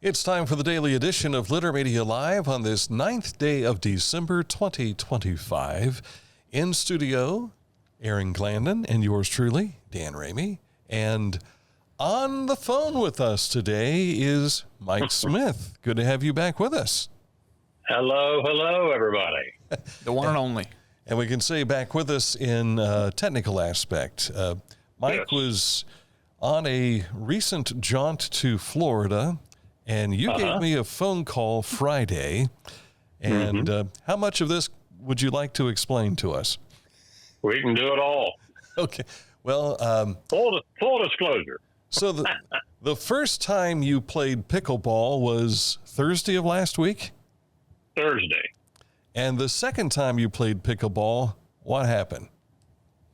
It's time for the daily edition of Litter Media Live on this 9th day of December 2025. In studio, Aaron Glandon and yours truly, Dan Ramey. And on the phone with us today is Mike Smith. Good to have you back with us. Hello, everybody. The one and only. And we can say back with us in technical aspect. Mike was on a recent jaunt to Florida, and you gave me a phone call Friday. And how much of this would you like to explain to us? We can do it all. Okay. Well, full disclosure. So the first time you played pickleball was Thursday of last week? Thursday. And the second time you played pickleball, what happened?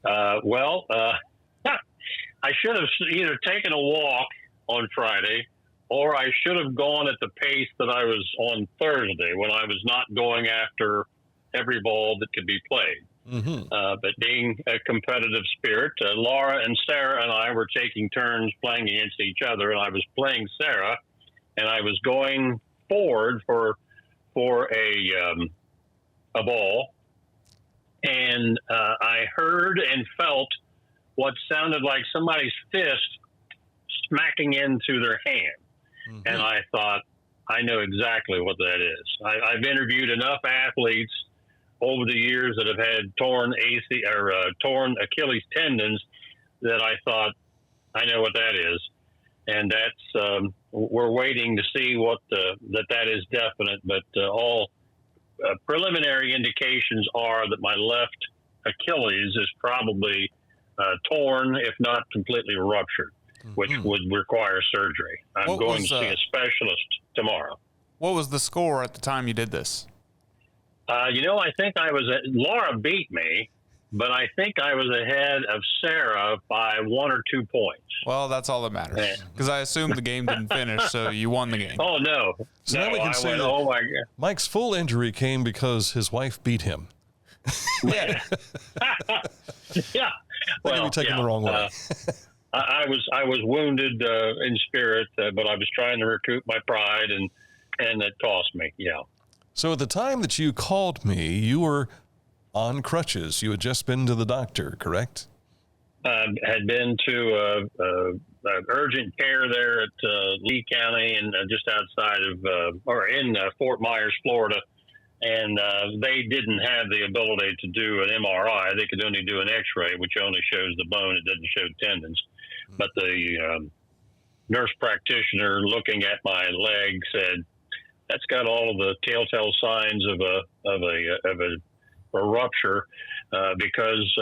I should have either taken a walk on Friday, or I should have gone at the pace that I was on Thursday when I was not going after every ball that could be played. But being a competitive spirit, Laura and Sarah and I were taking turns playing against each other, and I was playing Sarah, and I was going forward for a ball, and I heard and felt what sounded like somebody's fist smacking into their hand. And I thought, I know exactly what that is. I've interviewed enough athletes over the years that have had torn Achilles tendons that I thought, I know what that is. And that's, we're waiting to see what that is definite, but all preliminary indications are that my left Achilles is probably torn, if not completely ruptured, which would require surgery. I'm going to see a specialist tomorrow. What was the score at the time you did this? I think Laura beat me, but I think I was ahead of Sarah by 1 or 2 points. Well, that's all that matters, because I assumed the game didn't finish, so you won the game. Oh, no. So now we can say that oh, my God. Mike's full injury came because his wife beat him. Yeah. Yeah. That can be taken the wrong way. I was wounded in spirit, but I was trying to recoup my pride, and it cost me. Yeah. So at the time that you called me, you were on crutches. You had just been to the doctor, correct? Had been to urgent care there at Lee County and just outside of in Fort Myers, Florida. And they didn't have the ability to do an MRI. They could only do an X-ray, which only shows the bone. It doesn't show tendons. But the nurse practitioner looking at my leg said, "That's got all of the telltale signs of a rupture because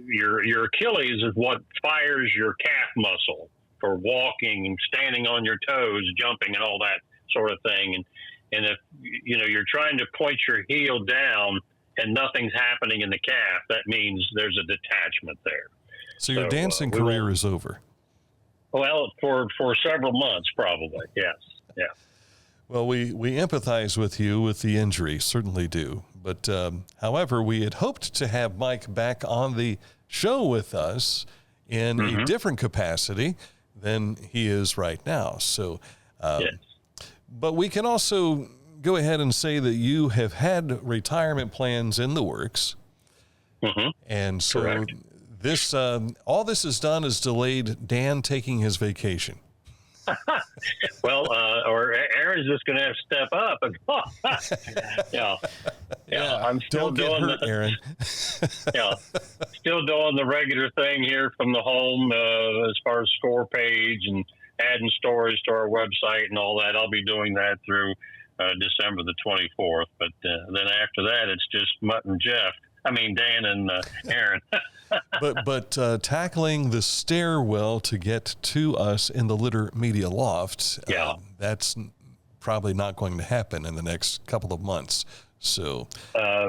your Achilles is what fires your calf muscle for walking and standing on your toes, jumping, and all that sort of thing." And if you're trying to point your heel down and nothing's happening in the calf, that means there's a detachment there. So your dancing career is over. Well, for several months, probably. Yes. Yeah. Well, we empathize with you with the injury, certainly do. But however, we had hoped to have Mike back on the show with us in a different capacity than he is right now. So, yes. But we can also go ahead and say that you have had retirement plans in the works. And so Correct. this all this has done is delayed Dan taking his vacation. Well, or Aaron's just going to have to step up. Yeah. I'm still Don't doing get hurt, Aaron. Still doing the regular thing here from the home as far as score page and adding stories to our website and all that. I'll be doing that through December the 24th. But then after that, it's just Dan and Aaron. but tackling the stairwell to get to us in the Litter Media Loft, that's probably not going to happen in the next couple of months. So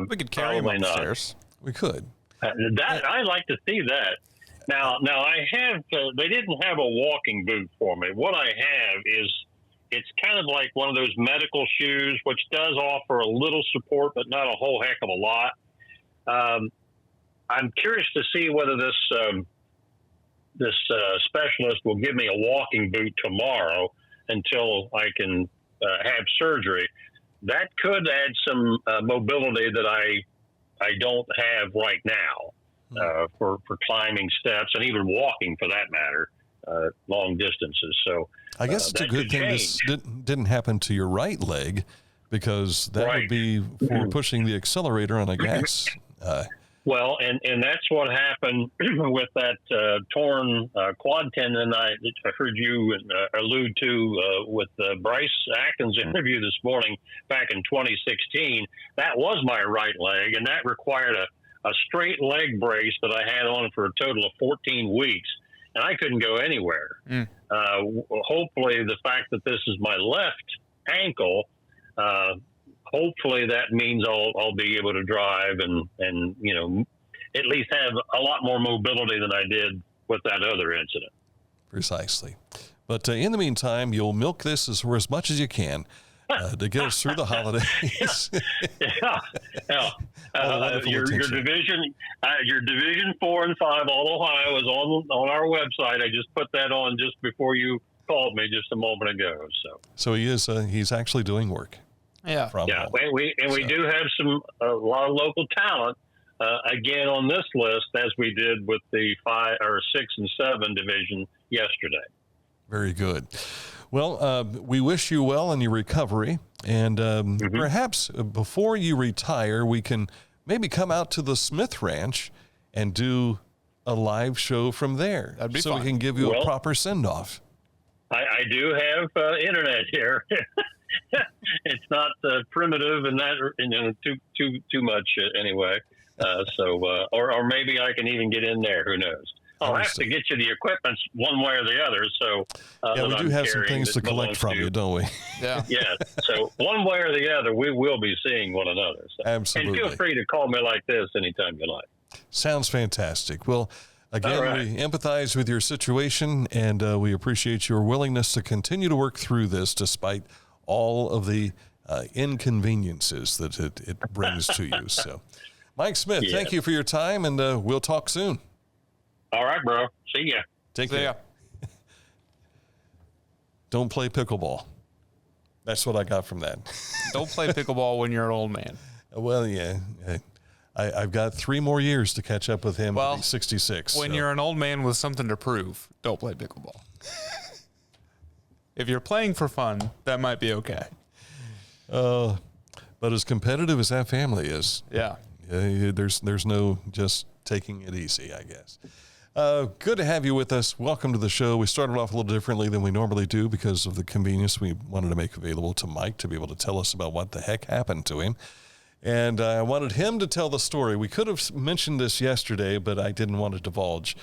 we could carry him upstairs. We could. I'd like to see that. Now I have. They didn't have a walking boot for me. What I have is it's kind of like one of those medical shoes, which does offer a little support, but not a whole heck of a lot. I'm curious to see whether this specialist will give me a walking boot tomorrow until I can have surgery. That could add some mobility that I don't have right now for climbing steps and even walking, for that matter, long distances. So I guess it's a good thing this didn't happen to your right leg, because that would be for pushing the accelerator on a gas. Well, and that's what happened with that torn quad tendon I heard you allude to with Bryce Atkins' interview this morning back in 2016. That was my right leg, and that required a straight leg brace that I had on for a total of 14 weeks, and I couldn't go anywhere. Hopefully, the fact that this is my left ankle, hopefully that means I'll be able to drive and at least have a lot more mobility than I did with that other incident. Precisely. But in the meantime, you'll milk this as much as you can to get us through the holidays. Your division 4 and 5 All Ohio is on our website. I just put that on just before you called me just a moment ago. So he is he's actually doing work. Yeah. We do have a lot of local talent again on this list, as we did with the 5 or 6 and 7 division yesterday. Very good. Well, we wish you well in your recovery, and perhaps before you retire, we can maybe come out to the Smith Ranch and do a live show from there. That'd be so fun. We can give you a proper send-off. I do have internet here. It's not primitive and that too much anyway. Or maybe I can even get in there. Who knows? I'll have to get you the equipment one way or the other. So we do have some things to collect from you, don't we? Yeah. So one way or the other, we will be seeing one another. So. Absolutely. And feel free to call me like this anytime you like. Sounds fantastic. Well, again, we empathize with your situation, and we appreciate your willingness to continue to work through this despite all of the inconveniences that it brings to you. So, Mike Smith, thank you for your time, and we'll talk soon. All right, bro. See ya. Take care. Don't play pickleball. That's what I got from that. Don't play pickleball when you're an old man. Well, yeah. I've got 3 more years to catch up with him. Well, he's 66. When you're an old man with something to prove, don't play pickleball. If you're playing for fun, that might be okay. But as competitive as that family is, there's no just taking it easy, I guess. Good to have you with us. Welcome to the show. We started off a little differently than we normally do because of the convenience we wanted to make available to Mike to be able to tell us about what the heck happened to him. And I wanted him to tell the story. We could have mentioned this yesterday, but I didn't want to divulge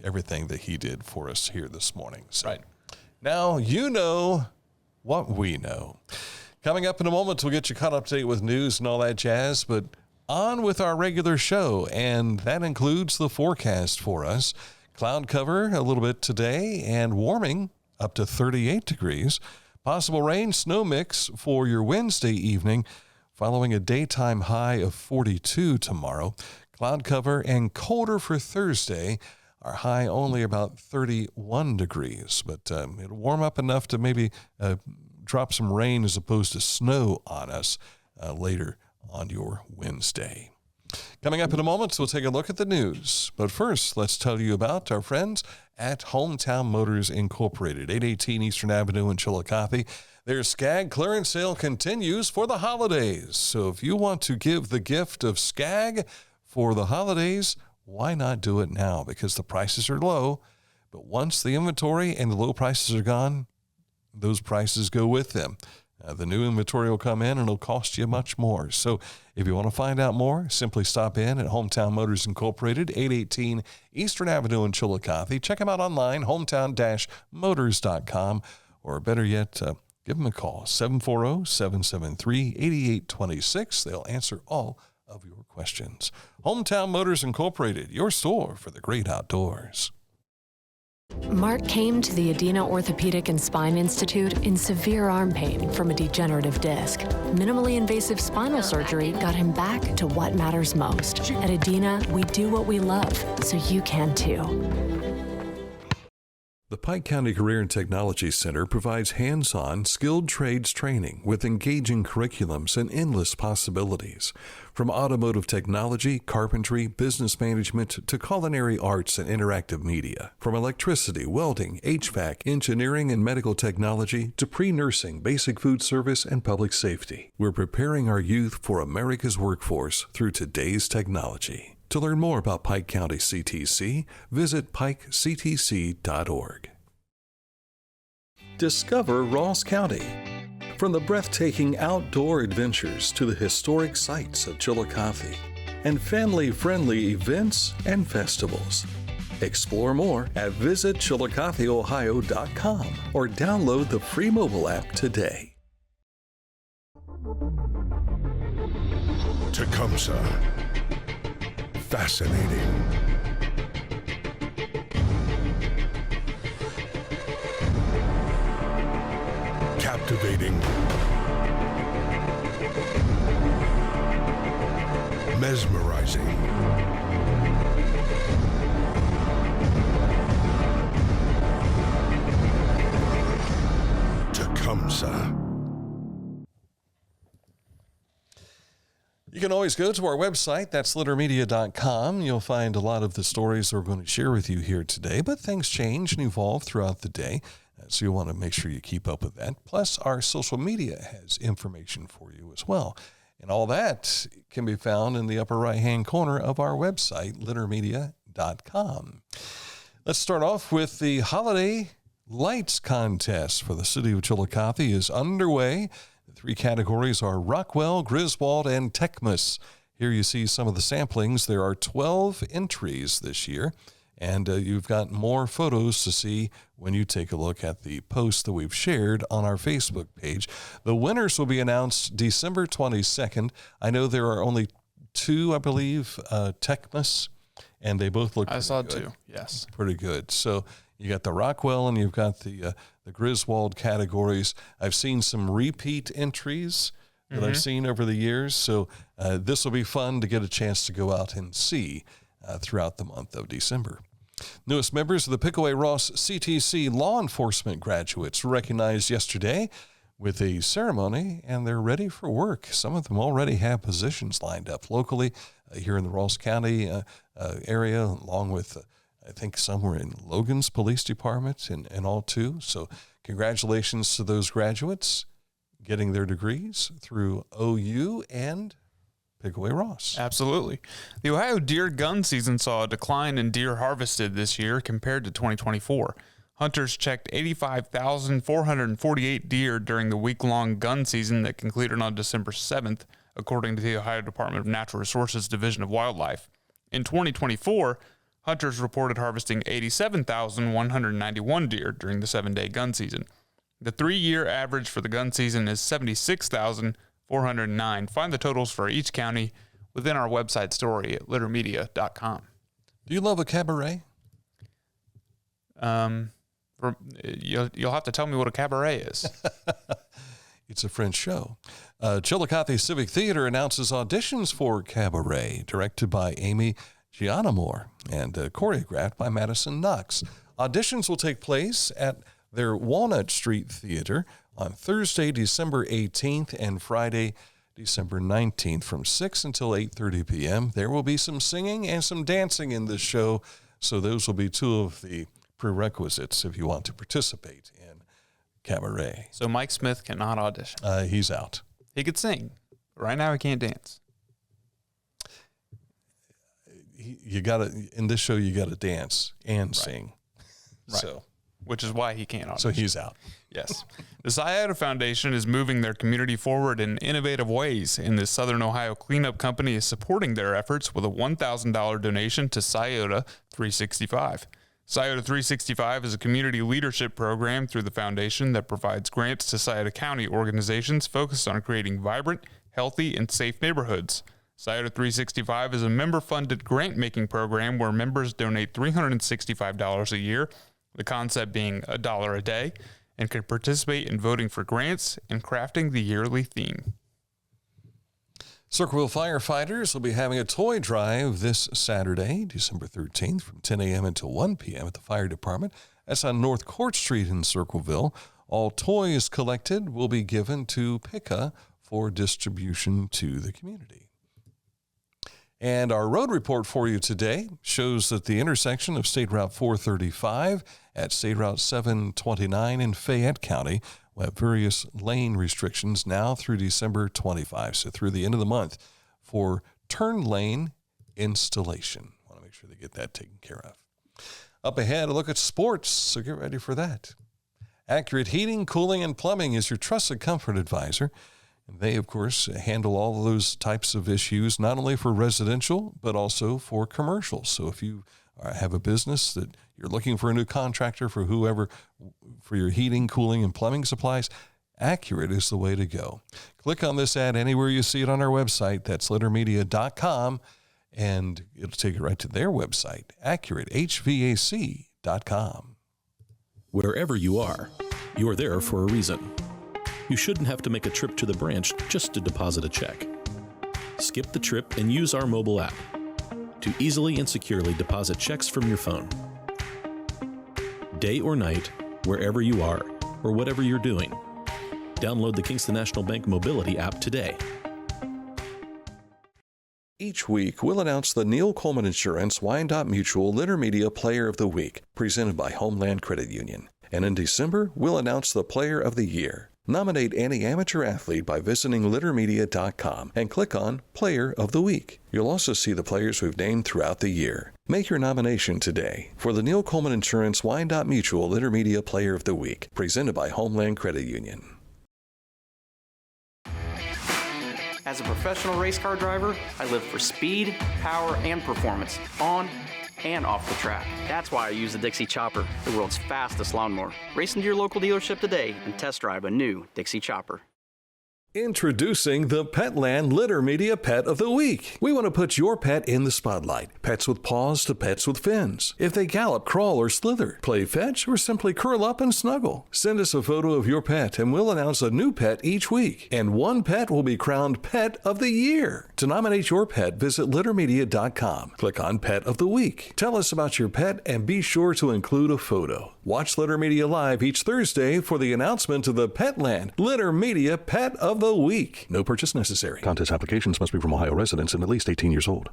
everything that he did for us here this morning. So now you know what we know. Coming up in a moment, we'll get you caught up to date with news and all that jazz, but on with our regular show, and that includes the forecast for us. Cloud cover a little bit today and warming up to 38 degrees. Possible rain, snow mix for your Wednesday evening, following a daytime high of 42 tomorrow. Cloud cover and colder for Thursday. Our high only about 31 degrees, but it'll warm up enough to maybe drop some rain as opposed to snow on us later on your Wednesday. Coming up in a moment, we'll take a look at the news. But first, let's tell you about our friends at Hometown Motors Incorporated, 818 Eastern Avenue in Chillicothe. Their Skag clearance sale continues for the holidays. So if you want to give the gift of Skag for the holidays, why not do it now? Because the prices are low. But once the inventory and the low prices are gone, those prices go with them. The new inventory will come in and it'll cost you much more. So if you want to find out more, simply stop in at Hometown Motors Incorporated, 818 Eastern Avenue in Chillicothe. Check them out online, hometown-motors.com, or better yet, give them a call, 740-773-8826. They'll answer all of your questions. Hometown Motors Incorporated, your store for the great outdoors. Mark came to the Adina Orthopedic and Spine Institute in severe arm pain from a degenerative disc. Minimally invasive spinal surgery got him back to what matters most. At Adina, we do what we love, so you can too. The Pike County Career and Technology Center provides hands-on, skilled trades training with engaging curriculums and endless possibilities. From automotive technology, carpentry, business management, to culinary arts and interactive media. From electricity, welding, HVAC, engineering, and medical technology, to pre-nursing, basic food service, and public safety. We're preparing our youth for America's workforce through today's technology. To learn more about Pike County CTC, visit pikectc.org. Discover Ross County. From the breathtaking outdoor adventures to the historic sights of Chillicothe and family-friendly events and festivals. Explore more at visitchillicotheohio.com or download the free mobile app today. Tecumseh. Fascinating. Captivating. Mesmerizing. Tecumseh. You can always go to our website, that's littermedia.com. You'll find a lot of the stories we're going to share with you here today, but things change and evolve throughout the day, so you'll want to make sure you keep up with that. Plus, our social media has information for you as well. And all that can be found in the upper right-hand corner of our website, littermedia.com. Let's start off with the Holiday Lights Contest for the city of Chillicothe is underway. The three categories are Rockwell, Griswold, and Techmas. Here you see some of the samplings. There are 12 entries this year, and you've got more photos to see when you take a look at the post that we've shared on our Facebook page. The winners will be announced December 22nd. I know there are only two, I believe, Techmas, and they both look I saw good. two, yes. Pretty good. So you got the Rockwell and you've got the Griswold categories. I've seen some repeat entries that I've seen over the years. So this will be fun to get a chance to go out and see throughout the month of December. Newest members of the Pickaway Ross CTC law enforcement graduates were recognized yesterday with a ceremony, and they're ready for work. Some of them already have positions lined up locally here in the Ross County area, along with I think somewhere in Logan's Police Department and all too. So congratulations to those graduates getting their degrees through OU and Pickaway Ross. Absolutely. The Ohio deer gun season saw a decline in deer harvested this year compared to 2024. Hunters checked 85,448 deer during the week-long gun season that concluded on December 7th, according to the Ohio Department of Natural Resources Division of Wildlife. In 2024, hunters reported harvesting 87,191 deer during the 7-day gun season. The 3-year average for the gun season is 76,409. Find the totals for each county within our website story at littermedia.com. Do you love a cabaret? You'll have to tell me what a cabaret is. It's a French show. Chillicothe Civic Theatre announces auditions for Cabaret, directed by Amy Gianamore and choreographed by Madison Knox. Auditions will take place at their Walnut Street Theater on Thursday, December 18th and Friday, December 19th from 6 until 8:30 p.m. There will be some singing and some dancing in this show, so those will be two of the prerequisites if you want to participate in Cabaret. So Mike Smith cannot audition. He's out. He could sing. Right now he can't dance. You gotta, in this show, you gotta dance and sing. Right. So, which is why he can't audition. so he's out. Yes. The Scioto Foundation is moving their community forward in innovative ways, and the Southern Ohio Cleanup Company is supporting their efforts with a $1,000 donation to Scioto 365. Scioto 365 is a community leadership program through the foundation that provides grants to Scioto County organizations focused on creating vibrant, healthy, and safe neighborhoods. Scioto 365 is a member-funded grant-making program where members donate $365 a year, the concept being $1 a day, and can participate in voting for grants and crafting the yearly theme. Circleville firefighters will be having a toy drive this Saturday, December 13th, from 10 a.m. until 1 p.m. at the fire department. That's on North Court Street in Circleville. All toys collected will be given to PICA for distribution to the community. And our road report for you today shows that the intersection of State Route 435 at State Route 729 in Fayette County will have various lane restrictions now through December 25, so through the end of the month, for turn lane installation. I want to make sure they get that taken care of. Up ahead, a look at sports, so get ready for that. Accurate Heating, Cooling, and Plumbing is your trusted comfort advisor. And they, of course, handle all of those types of issues, not only for residential, but also for commercial. So if you have a business that you're looking for a new contractor for whoever, for your heating, cooling, and plumbing supplies, Accurate is the way to go. Click on this ad anywhere you see it on our website. That's littermedia.com, and it'll take you right to their website, AccurateHVAC.com. Wherever you are there for a reason. You shouldn't have to make a trip to the branch just to deposit a check. Skip the trip and use our mobile app to easily and securely deposit checks from your phone. Day or night, wherever you are, or whatever you're doing, download the Kingston National Bank Mobility app today. Each week, we'll announce the Neil Coleman Insurance Wyandotte Mutual Litter Media Player of the Week, presented by Homeland Credit Union. And in December, we'll announce the Player of the Year. Nominate any amateur athlete by visiting littermedia.com and click on Player of the Week. You'll also see the players we've named throughout the year. Make your nomination today for the Neil Coleman Insurance Wyandotte Mutual Litter Media Player of the Week, presented by Homeland Credit Union. As a professional race car driver, I live for speed, power, and performance on and off the track. That's why I use the Dixie Chopper, the world's fastest lawnmower. Race into your local dealership today and test drive a new Dixie Chopper. Introducing the Petland Litter Media Pet of the Week. We want to put your pet in the spotlight. Pets with paws to pets with fins. If they gallop, crawl, or slither, play fetch, or simply curl up and snuggle. Send us a photo of your pet and we'll announce a new pet each week. And one pet will be crowned Pet of the Year. To nominate your pet, visit littermedia.com. Click on Pet of the Week. Tell us about your pet and be sure to include a photo. Watch Litter Media Live each Thursday for the announcement of the Petland Litter Media Pet of the Week. No purchase necessary. Contest applications must be from Ohio residents and at least 18 years old.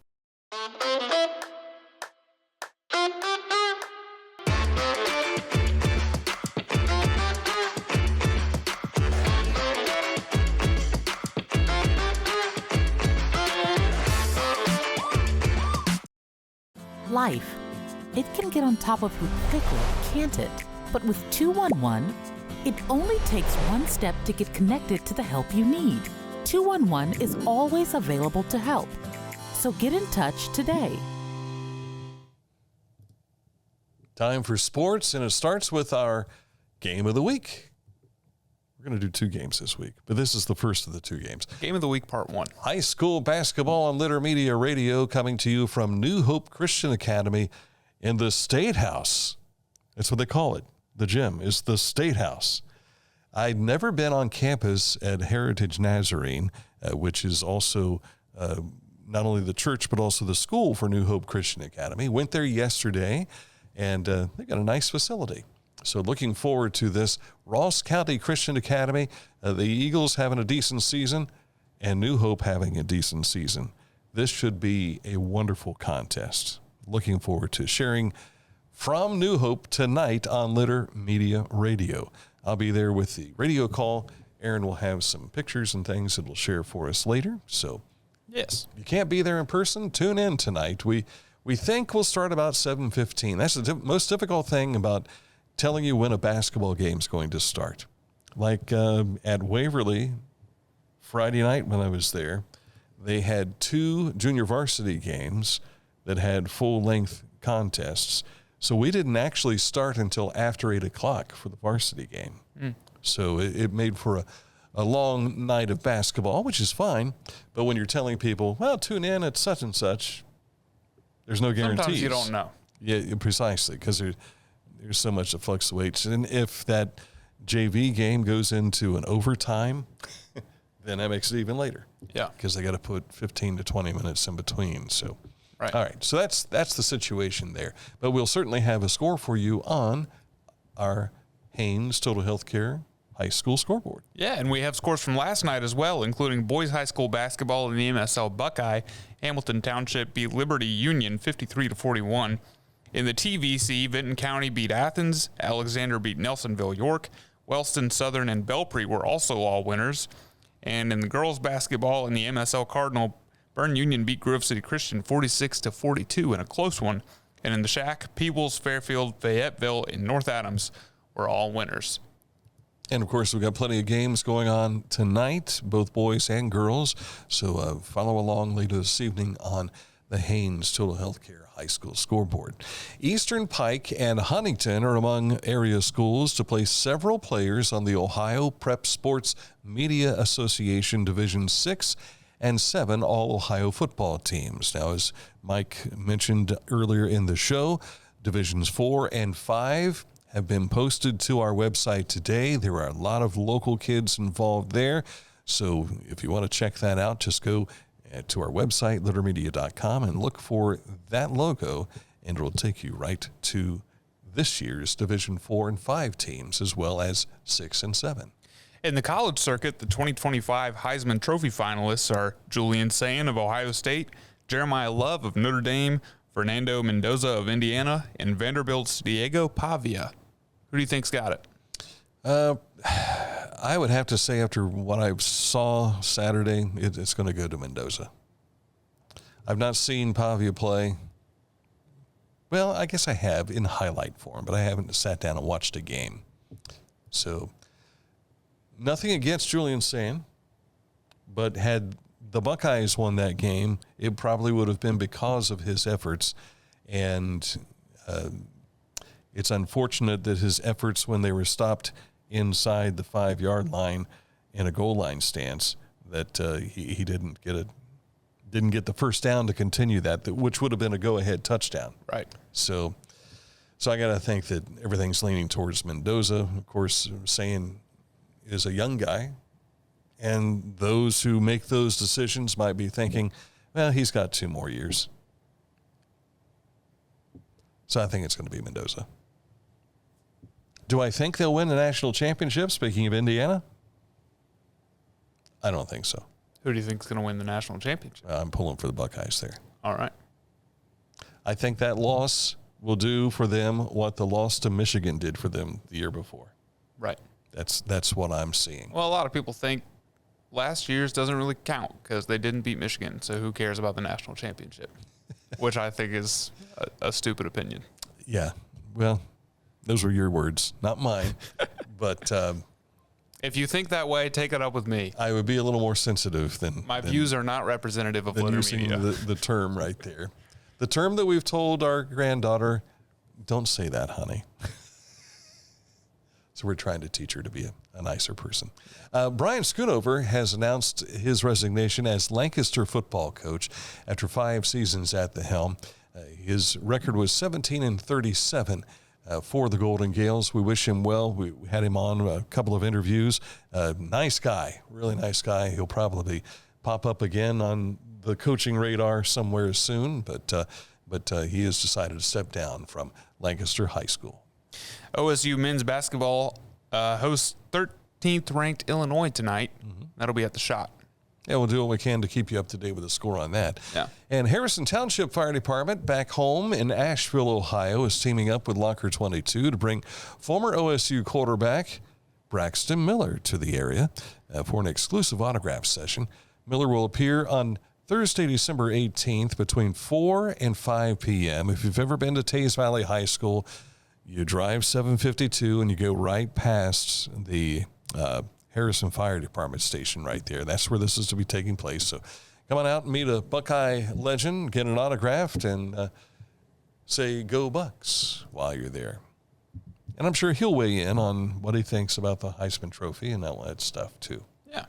Life. It can get on top of you quickly, can't it? But with 211, it only takes one step to get connected to the help you need. 211 is always available to help. So get in touch today. Time for sports, and it starts with our Game of the Week. We're going to do 2 games this week, but this is the first of the 2 games. Game of the Week, Part 1. High school basketball on Litter Media Radio, coming to you from New Hope Christian Academy in the State House. That's what they call it. The gym is the State House. I'd never been on campus at Heritage Nazarene, which is also not only the church, but also the school for New Hope Christian Academy. Went there yesterday, and they got a nice facility. So looking forward to this. Ross County Christian Academy, the Eagles having a decent season, and New Hope having a decent season. This should be a wonderful contest. Looking forward to sharing from New Hope tonight on Litter Media Radio. I'll be there with the radio call. Aaron will have some pictures and things that he'll share for us later. So Yes. if you can't be there in person, tune in tonight. We think we'll start about 7:15. That's the most difficult thing about telling you when a basketball game is going to start. Like at Waverly, Friday night when I was there, they had 2 junior varsity games that had full-length contests. So we didn't actually start until after 8 o'clock for the varsity game. So it made for a long night of basketball, which is fine. But when you're telling people, well, tune in at such and such, there's no guarantees. Sometimes you don't know. Yeah, precisely, because there's so much that fluctuates. And if that JV game goes into an overtime, then that makes it even later. Yeah. Because they got to put 15 to 20 minutes in between. So, Right. All right. So that's the situation there. But we'll certainly have a score for you on our Haynes Total Healthcare High School scoreboard. Yeah, and we have scores from last night as well, including boys high school basketball in the MSL Buckeye. Hamilton Township beat Liberty Union 53-41. In the TVC, Vinton County beat Athens. Alexander beat Nelsonville York. Wellston, Southern, and Belpre were also all winners. And in the girls basketball in the MSL Cardinal, Bern Union beat Grove City Christian 46-42 in a close one. And in the Shack, Peebles, Fairfield, Fayetteville, and North Adams were all winners. And, of course, we've got plenty of games going on tonight, both boys and girls. So follow along later this evening on the Haynes Total Healthcare High School scoreboard. Eastern Pike and Huntington are among area schools to place several players on the Ohio Prep Sports Media Association Division 6 and 7 All-Ohio football teams. Now, as Mike mentioned earlier in the show, Divisions 4 and 5 have been posted to our website today. There are a lot of local kids involved there. So if you want to check that out, just go to our website, littermedia.com, and look for that logo, and it'll take you right to this year's Division 4 and 5 teams, as well as 6 and 7. In the college circuit, the 2025 Heisman Trophy finalists are Julian Sayin of Ohio State, Jeremiah Love of Notre Dame, Fernando Mendoza of Indiana, and Vanderbilt's Diego Pavia. Who do you think's got it? I would have to say, after what I saw Saturday, it's going to go to Mendoza. I've not seen Pavia play. Well, I guess I have in highlight form, but I haven't sat down and watched a game. So nothing against Julian Sayin, but had the Buckeyes won that game, it probably would have been because of his efforts. And it's unfortunate that his efforts, when they were stopped inside the 5-yard line in a goal line stance, that he didn't get the first down to continue that, which would have been a go-ahead touchdown. Right. So I got to think that everything's leaning towards Mendoza. Of course, Sayin is a young guy, and those who make those decisions might be thinking, well, he's got 2 more years. So I think it's going to be Mendoza. Do I think they'll win the national championship, speaking of Indiana? I don't think so. Who do you think's going to win the national championship? I'm pulling for the Buckeyes there. All right. I think that loss will do for them what the loss to Michigan did for them the year before. Right. That's what I'm seeing. Well, a lot of people think last year's doesn't really count because they didn't beat Michigan, so who cares about the national championship? Which I think is a stupid opinion. Yeah. Well, those were your words, not mine. But if you think that way, take it up with me. I would be a little more sensitive than my views are not representative of Litter Media. The term right there. The term that we've told our granddaughter, don't say that, honey. So we're trying to teach her to be a nicer person. Bryan Schooner has announced his resignation as Lancaster football coach after 5 seasons at the helm. His record was 17-37 for the Golden Gales. We wish him well. We had him on a couple of interviews. Nice guy, really nice guy. He'll probably pop up again on the coaching radar somewhere soon, but he has decided to step down from Lancaster High School. OSU men's basketball hosts 13th ranked Illinois tonight. Mm-hmm. That'll be at the Shot. Yeah, we'll do what we can to keep you up to date with the score on that. Yeah. And Harrison Township Fire Department back home in Asheville, Ohio, is teaming up with Locker 22 to bring former OSU quarterback Braxton Miller to the area for an exclusive autograph session. Miller will appear on Thursday, December 18th between 4 and 5 p.m. If you've ever been to Tays Valley High School, you drive 752 and you go right past the Harrison Fire Department station right there. That's where this is to be taking place. So come on out and meet a Buckeye legend, get an autographed, and say, "Go Bucks," while you're there. And I'm sure he'll weigh in on what he thinks about the Heisman Trophy and all that stuff, too. Yeah.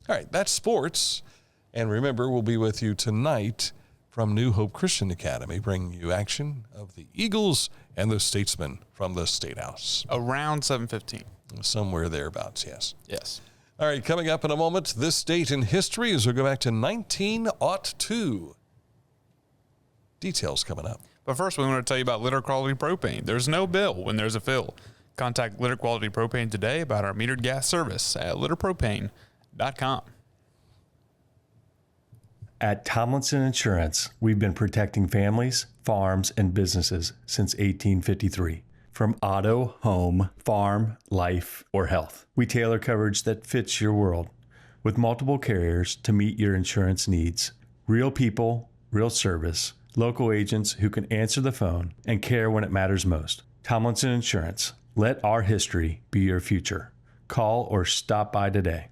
All right, that's sports. And remember, we'll be with you tonight from New Hope Christian Academy, bringing you action of the Eagles and the Statesmen from the State House. Around 7:15. Somewhere thereabouts, yes. Yes. All right, coming up in a moment, this date in history as we go back to 1902. Details coming up. But first, we want to tell you about Litter Quality Propane. There's no bill when there's a fill. Contact Litter Quality Propane today about our metered gas service at litterpropane.com. At Tomlinson Insurance, we've been protecting families, farms, and businesses since 1853. From auto, home, farm, life, or health, we tailor coverage that fits your world with multiple carriers to meet your insurance needs. Real people, real service, local agents who can answer the phone and care when it matters most. Tomlinson Insurance. Let our history be your future. Call or stop by today.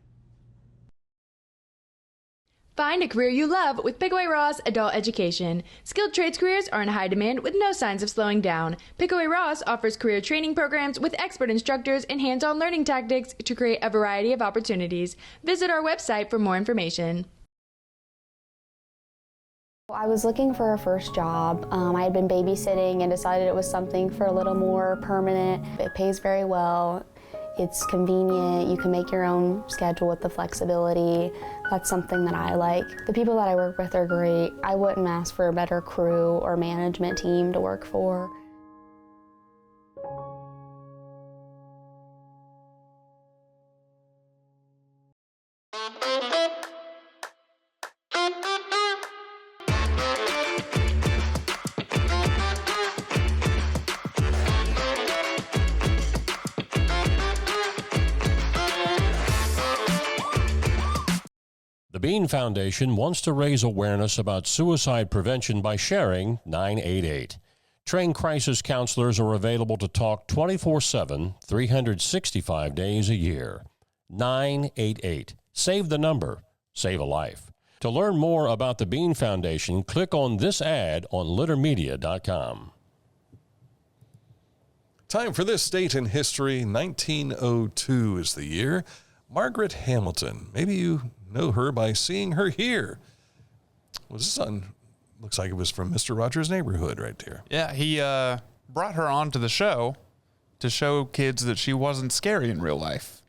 Find a career you love with Pickaway Ross Adult Education. Skilled trades careers are in high demand with no signs of slowing down. Pickaway Ross offers career training programs with expert instructors and hands-on learning tactics to create a variety of opportunities. Visit our website for more information. I was looking for a first job. I had been babysitting and decided it was something for a little more permanent. It pays very well. It's convenient. You can make your own schedule with the flexibility. That's something that I like. The people that I work with are great. I wouldn't ask for a better crew or management team to work for. The Bean Foundation wants to raise awareness about suicide prevention by sharing 988. Trained crisis counselors are available to talk 24/7, 365 days a year. 988. Save the number. Save a life. To learn more about the Bean Foundation, click on this ad on littermedia.com. Time for this date in history. 1902 is the year. Margaret Hamilton. Maybe you know her by seeing her here. Was this on? Looks like it was from Mr. Rogers' Neighborhood right there. Yeah, he brought her on to the show to show kids that she wasn't scary in real life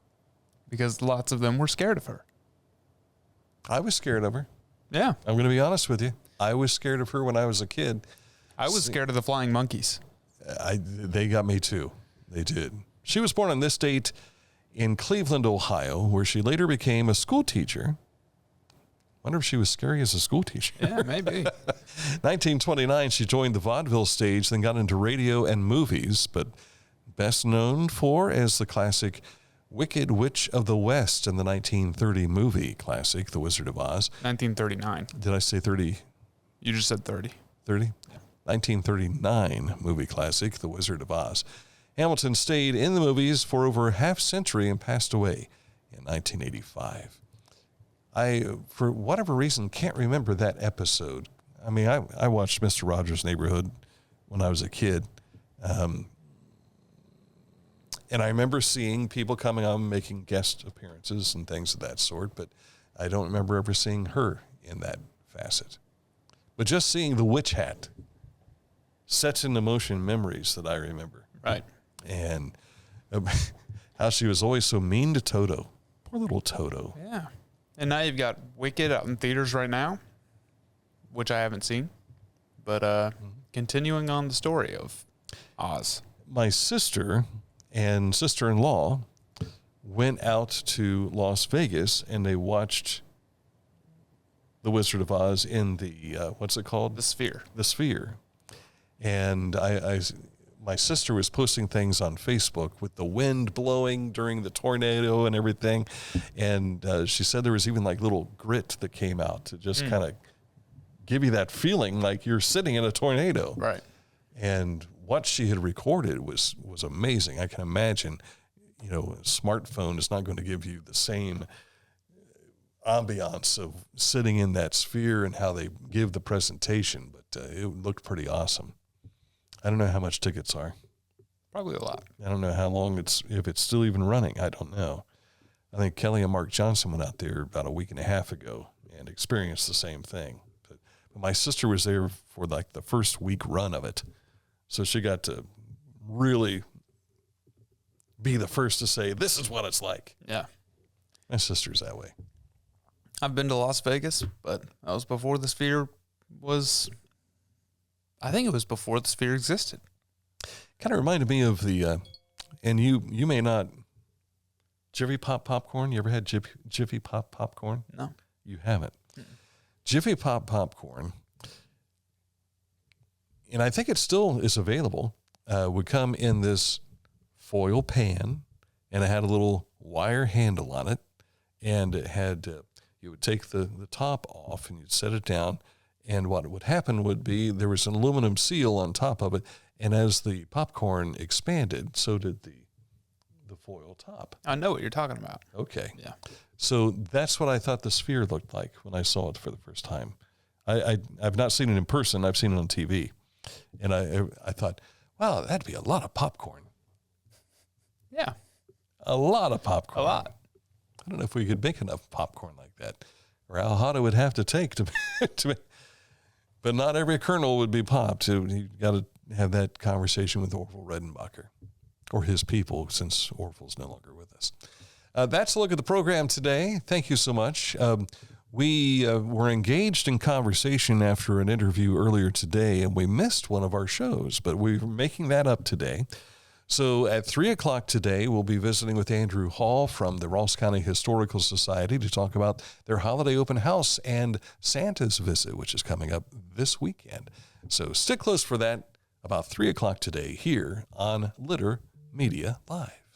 because lots of them were scared of her. I was scared of her. Yeah. I'm going to be honest with you. I was scared of her when I was a kid. I was scared of the flying monkeys. They got me too. They did. She was born on this date in Cleveland, Ohio, where she later became a school teacher. Wonder if she was scary as a school teacher. Yeah, maybe. 1929, she joined the vaudeville stage, then got into radio and movies, but best known for as the classic Wicked Witch of the West in the 1930 movie classic, The Wizard of Oz. 1939. Did I say 30? You just said 30. 30? Yeah. 1939 movie classic, The Wizard of Oz. Hamilton stayed in the movies for over a half century and passed away in 1985. I, for whatever reason, can't remember that episode. I mean, I watched Mr. Rogers' Neighborhood when I was a kid. And I remember seeing people coming on making guest appearances and things of that sort, but I don't remember ever seeing her in that facet. But just seeing the witch hat sets into motion memories that I remember. Right. And how she was always so mean to Toto. Poor little Toto. Yeah. And now you've got Wicked out in theaters right now, which I haven't seen. But continuing on the story of Oz. My sister and sister-in-law went out to Las Vegas and they watched The Wizard of Oz in the, what's it called? The Sphere. The Sphere. And my sister was posting things on Facebook with the wind blowing during the tornado and everything. And she said there was even like little grit that came out to just kind of give you that feeling like you're sitting in a tornado. Right. And what she had recorded was amazing. I can imagine, a smartphone is not going to give you the same ambiance of sitting in that sphere and how they give the presentation, but it looked pretty awesome. I don't know how much tickets are. Probably a lot. I don't know how long if it's still even running. I don't know. I think Kelly and Mark Johnson went out there about a week and a half ago and experienced the same thing. But my sister was there for like the first week run of it. So she got to really be the first to say, this is what it's like. Yeah. My sister's that way. I've been to Las Vegas, but that was before the Sphere was I think it was before the sphere existed. Kind of reminded me of the, and you may not, Jiffy Pop popcorn. You ever had Jiffy Pop popcorn? No. You haven't. Jiffy Pop popcorn, and I think it still is available, would come in this foil pan, and it had a little wire handle on it, and it had, you would take the top off and you'd set it down, and what would happen would be there was an aluminum seal on top of it, and as the popcorn expanded, so did the foil top. I know what you're talking about. Okay. Yeah. So that's what I thought the sphere looked like when I saw it for the first time. I've not seen it in person. I've seen it on TV. And I thought, wow, that'd be a lot of popcorn. Yeah. A lot of popcorn. A lot. I don't know if we could make enough popcorn like that, or how hot it would have to take to but not every kernel would be popped. So you got to have that conversation with Orville Redenbacher, or his people, since Orville's no longer with us. That's a look at the program today. Thank you so much. We were engaged in conversation after an interview earlier today, and we missed one of our shows, but we're making that up today. So at 3 o'clock today, we'll be visiting with Andrew Hall from the Ross County Historical Society to talk about their holiday open house and Santa's visit, which is coming up this weekend. So stick close for that about 3 o'clock today here on Litter Media Live.